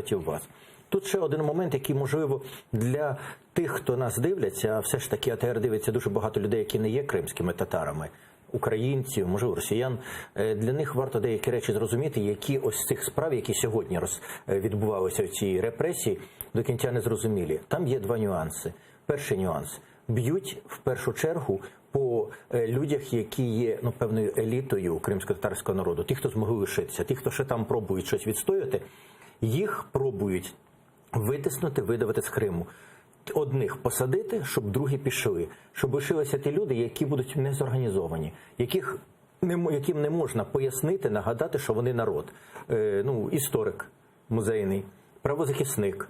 проти вас. Тут ще один момент, який, можливо, для тих, хто нас дивляться, а все ж таки АТР дивиться дуже багато людей, які не є кримськими татарами, українців, можливо, росіян. Для них варто деякі речі зрозуміти, які ось з цих справ, які сьогодні відбувалися в цій репресії, до кінця не зрозумілі. Там є два нюанси. Перший нюанс. Б'ють в першу чергу по людях, які є певною елітою кримсько-татарського народу. Ті, хто змогли лишитися, ті, хто ще там пробують щось відстояти, їх пробують витиснути, видавити з Криму. Одних посадити, щоб другі пішли. Щоб лишилися ті люди, які будуть незорганізовані, яким не можна пояснити, нагадати, що вони народ. Історик музейний, правозахисник,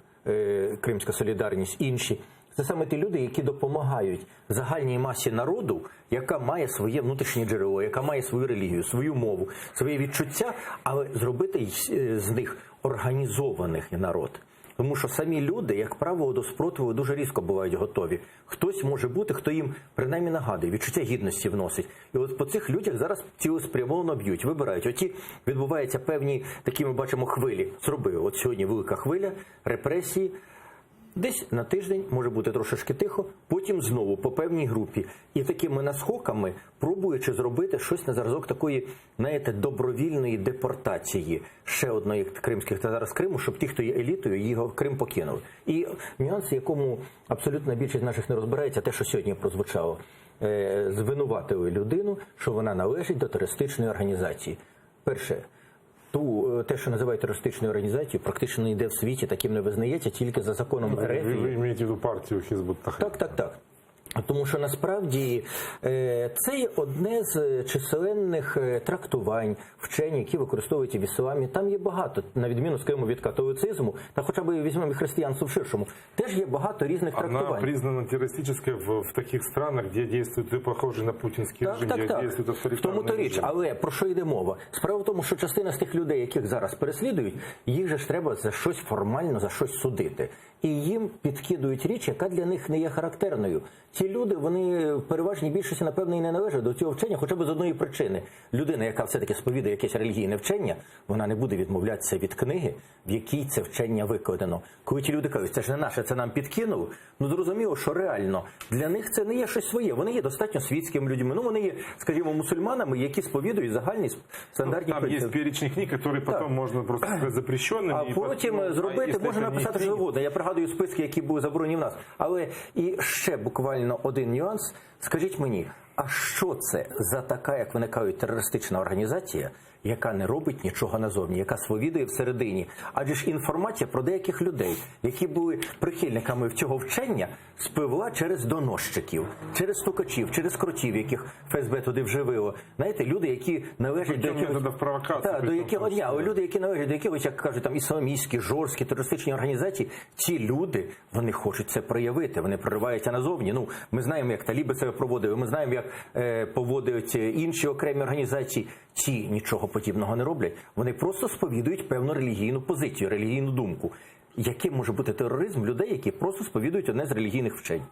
Кримська солідарність, інші. Це саме ті люди, які допомагають загальній масі народу, яка має своє внутрішнє джерело, яка має свою релігію, свою мову, свої відчуття, але зробити з них організованих народ. Тому що самі люди, як правило, до спротиву дуже різко бувають готові. Хтось може бути, хто їм принаймні нагадує, відчуття гідності вносить. І от по цих людях зараз цілеспрямовано б'ють, вибирають. Оті відбуваються певні, такі ми бачимо, хвилі. Зробили. От сьогодні велика хвиля, репресії. Десь на тиждень, може бути трошечки тихо, потім знову по певній групі. І такими наскоками, пробуючи зробити щось на зразок такої, знаєте, добровільної депортації ще одної кримських татар з Криму, щоб ті, хто є елітою, його Крим покинули. І нюанс, якому абсолютно більшість наших не розбирається, те, що сьогодні прозвучало. Звинуватили людину, що вона належить до терористичної організації. Перше. Те, що називають терористичною організацією, практично ніде в світі таким не визнається, тільки за законом РФ. Ви маєте в виду партію Хізбут-Тахрір? Так. Тому що насправді це є одне з численних трактувань, вчень, які використовують в ісламі. Там є багато, на відміну, скажімо, від католицизму, та хоча б візьмемо і християнство в ширшому, теж є багато різних трактувань. Вона признана терористичною в таких странах, де діють похожі на путінський режим, де діють авторитарні. В тому-то річ, але про що йде мова? Справа в тому, що частина з тих людей, яких зараз переслідують, їх же ж треба за щось формально, за щось судити. І їм підкидують річ, яка для них не є характерною. Ці люди, вони в переважній більшості, напевно, і не належать до цього вчення, хоча б з одної причини. Людина, яка все-таки сповідує якесь релігійне вчення, вона не буде відмовлятися від книги, в якій це вчення викладено. Коли ті люди кажуть, це ж не наше, це нам підкинули, зрозуміло, що реально для них це не є щось своє. Вони є достатньо світськими людьми. Вони є, скажімо, мусульманами, які сповідують загальні стандартні принципи. Там є перечень книг, які потім можна просто сказати запрещеними. А потім зробити, можна написати що завгодно. Я пригадую списки, які були заборонені в нас. Але і ще буквально один нюанс. Скажіть мені, а що це за така, як вони кажуть, терористична організація, яка не робить нічого назовні, яка сповідує всередині? Адже ж інформація про деяких людей, які були прихильниками цього вчення, спливла через доносчиків, через стукачів, через кротів, яких ФСБ туди вживило. Знаєте, люди, які належать до якихось, як кажуть, там ісламістські, жорсткі, терористичні організації, ці люди, вони хочуть це проявити, вони прориваються назовні. Ми знаємо, як таліби себе проводили, ми знаємо, як поводять інші окремі організації. Ці нічого подібного не роблять. Вони просто сповідують певну релігійну позицію, релігійну думку. Яким може бути тероризм людей, які просто сповідують одне з релігійних вчень?